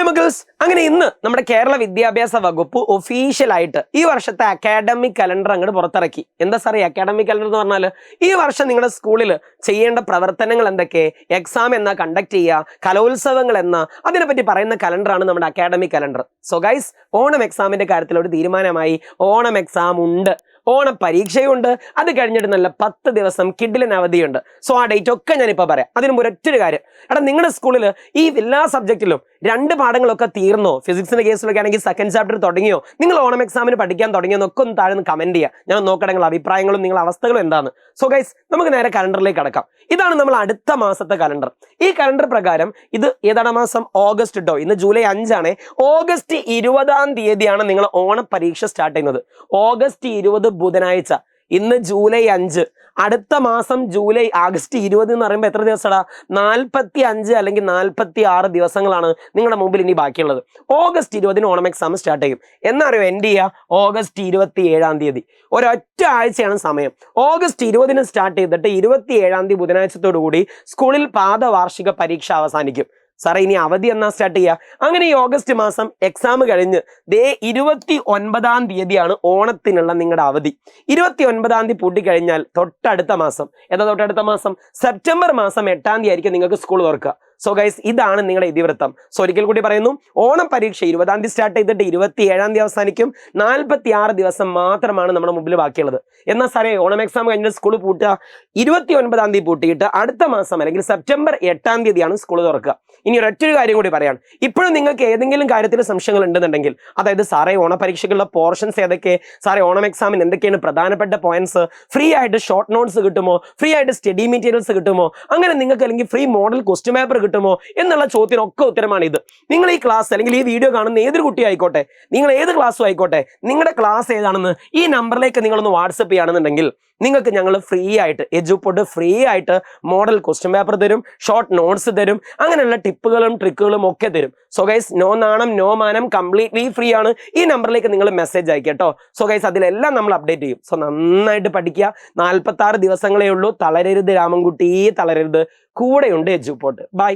Hi മക്കിൾസ്, അങ്ങനെ ഇന്ന് നമ്മുടെ കേരള വിദ്യാഭ്യാസ വകുപ്പ് ഒഫീഷ്യലായിട്ട് ഈ വർഷത്തെ അക്കാഡമിക് കലണ്ടർ അങ്ങോട്ട് പുറത്തിറക്കി. എന്താ സാറേ അക്കാഡമിക് കലണ്ടർ എന്ന് പറഞ്ഞാൽ ഈ വർഷം നിങ്ങളുടെ സ്കൂളിൽ ചെയ്യേണ്ട പ്രവർത്തനങ്ങൾ എന്തൊക്കെ, എക്സാം എന്നാ കണ്ടക്ട് ചെയ്യുക, കലോത്സവങ്ങൾ എന്നാ, അതിനെപ്പറ്റി പറയുന്ന കലണ്ടറാണ് നമ്മുടെ academic calendar. So guys, Onam എക്സാമിന്റെ കാര്യത്തിൽ ഒരു തീരുമാനമായി. ഓണം എക്സാം ഉണ്ട്, ഓണം പരീക്ഷയുണ്ട്, അത് കഴിഞ്ഞിട്ട് നല്ല 10 ദിവസം കിഡിലിന് അവധിയുണ്ട്. സോ ആ ഡേറ്റ് ഒക്കെ ഞാനിപ്പോൾ പറയാം. അതിന് ഒരൊറ്റൊരു കാര്യം, നിങ്ങളുടെ സ്കൂളിൽ ഈ എല്ലാ സബ്ജക്റ്റിലും 2 പാഠങ്ങളൊക്കെ തീർന്നോ? ഫിസിക്സിന്റെ കേസിലൊക്കെ ആണെങ്കിൽ 2nd ചാപ്റ്റർ തുടങ്ങിയോ? നിങ്ങൾ ഓണം എക്സാമിന് പഠിക്കാൻ തുടങ്ങിയോ എന്നൊക്കെ ഒന്ന് താഴെ കമന്റ് ചെയ്യുക. ഞാൻ നോക്കട്ടെ നിങ്ങളുടെ അഭിപ്രായങ്ങളും നിങ്ങളുടെ അവസ്ഥകളും എന്താണ്. സോ ഗൈസ്, നമുക്ക് നേരെ കലണ്ടറിലേക്ക് കടക്കാം. ഇതാണ് നമ്മൾ അടുത്ത മാസത്തെ കലണ്ടർ. ഈ കലണ്ടർ പ്രകാരം ഇത് ഏതാണ് മാസം? ഓഗസ്റ്റ് ട്ടോ. ഇന്ന് ജൂലൈ 5 ആണ്. ഓഗസ്റ്റ് 20-ാം തീയതിയാണ് നിങ്ങൾ ഓണ പരീക്ഷ സ്റ്റാർട്ട് ചെയ്യുന്നത്. ഓഗസ്റ്റ് 20 ബുധനാഴ്ച. ഇന്ന് ജൂലൈ 5. അടുത്ത മാസം ആഗസ്റ്റ് 20 എന്ന് പറയുമ്പോൾ എത്ര ദിവസമാ? 45 അല്ലെങ്കിൽ 46 ദിവസങ്ങളാണ് നിങ്ങളുടെ മുമ്പിൽ ഇനി ബാക്കിയുള്ളത്. ഓഗസ്റ്റ് 20 ഓണം എക്സാം സ്റ്റാർട്ട് ചെയ്യും. എന്നറിയോ എൻഡ് ചെയ്യുക? ഓഗസ്റ്റ് 27-ാം തീയതി. ഒരൊറ്റ ആഴ്ചയാണ് സമയം. ഓഗസ്റ്റ് 20 സ്റ്റാർട്ട് ചെയ്തിട്ട് 27-ാം തീയതി ബുധനാഴ്ചത്തോടു കൂടി സ്കൂളിൽ പാദവാർഷിക പരീക്ഷ അവസാനിക്കും. സാറേ ഇനി അവധി എന്നാ സ്റ്റാർട്ട് ചെയ്യുക? അങ്ങനെ ഈ ഓഗസ്റ്റ് മാസം എക്സാം കഴിഞ്ഞ് 29-ാം തീയതിയാണ് ഓണത്തിനുള്ള നിങ്ങളുടെ അവധി. 29-ാം തീയതി പൂട്ടിക്കഴിഞ്ഞാൽ തൊട്ടടുത്ത മാസം, തൊട്ടടുത്ത മാസം സെപ്റ്റംബർ മാസം 8-ാം തീയതി ആയിരിക്കും നിങ്ങൾക്ക് സ്കൂൾ തുറക്കുക. സോ ഗൈസ്, ഇതാണ് നിങ്ങളുടെ ഇതിവൃത്തം. സോ ഒരിക്കൽ കൂടി പറയുന്നു, ഓണം പരീക്ഷ 20-ാം തീയതി സ്റ്റാർട്ട് ചെയ്തിട്ട് 27-ാം തീയതി അവസാനിക്കും. 46 ദിവസം മാത്രമാണ് നമ്മുടെ മുമ്പിൽ ബാക്കിയുള്ളത്. എന്നാൽ സാറേ ഓണം എക്സാം കഴിഞ്ഞിട്ട് സ്കൂൾ പൂട്ടുക 29-ാം തീയതി പൂട്ടിയിട്ട് അടുത്ത മാസം അല്ലെങ്കിൽ സെപ്റ്റംബർ 8-ാം തീയതിയാണ് സ്കൂൾ തുറക്കുക. ഇനി ഒരൊറ്റൊരു കാര്യം കൂടി പറയാണ്. ഇപ്പോഴും നിങ്ങൾക്ക് ഏതെങ്കിലും കാര്യത്തിൽ സംശയങ്ങൾ ഉണ്ടെന്നുണ്ടെങ്കിൽ, അതായത് സാറേ ഓണ പരീക്ഷയ്ക്കുള്ള പോർഷൻസ് ഏതൊക്കെ, സാറേ ഓണം എക്സാമിന് എന്തൊക്കെയാണ് പ്രധാനപ്പെട്ട പോയിന്റ്സ്, ഫ്രീ ആയിട്ട് ഷോർട്ട് നോട്ട്സ് കിട്ടുമോ, ഫ്രീ ആയിട്ട് സ്റ്റഡി മെറ്റീരിയൽസ് കിട്ടുമോ, അങ്ങനെ നിങ്ങൾക്ക് അല്ലെങ്കിൽ ഫ്രീ മോഡൽ ക്വസ്റ്റ്യൻ പേപ്പർ കിട്ടുമോ എന്നുള്ള ചോദ്യത്തിനൊക്കെ ഉത്തരമാണ് ഇത്. നിങ്ങൾ ഈ ക്ലാസ് അല്ലെങ്കിൽ ഈ വീഡിയോ കാണുന്ന ഏതൊരു കുട്ടി ആയിക്കോട്ടെ, നിങ്ങൾ ഏത് ക്ലാസ്സും ആയിക്കോട്ടെ, നിങ്ങളുടെ ക്ലാസ് ഏതാണെന്ന് ഈ നമ്പറിലേക്ക് നിങ്ങളൊന്ന് വാട്സപ്പ് ചെയ്യുകയാണെന്നുണ്ടെങ്കിൽ നിങ്ങൾക്ക് ഞങ്ങൾ ഫ്രീ ആയിട്ട് എജുപോർട്ട് ഫ്രീ ആയിട്ട് മോഡൽ ക്വസ്റ്റ്യൻ പേപ്പർ തരും, ഷോർട്ട് നോട്ട്സ് തരും, അങ്ങനെയുള്ള ടിപ്പുകളും ട്രിക്കുകളും ഒക്കെ തരും. സോ ഗൈസ്, നോ നാണം നോ മാനം, കംപ്ലീറ്റ്ലി ഫ്രീ ആണ്. ഈ നമ്പറിലേക്ക് നിങ്ങൾ മെസ്സേജ് അയക്കുക കേട്ടോ. സോ ഗൈസ്, അതിലെല്ലാം നമ്മൾ അപ്ഡേറ്റ് ചെയ്യും. സോ നന്നായിട്ട് പഠിക്കുക. 46 ദിവസങ്ങളേ ഉള്ളൂ. തളരരുത് രാമൻകുട്ടി, തളരരുത്. കൂടെയുണ്ട് എജുപോർട്ട്. ബൈ.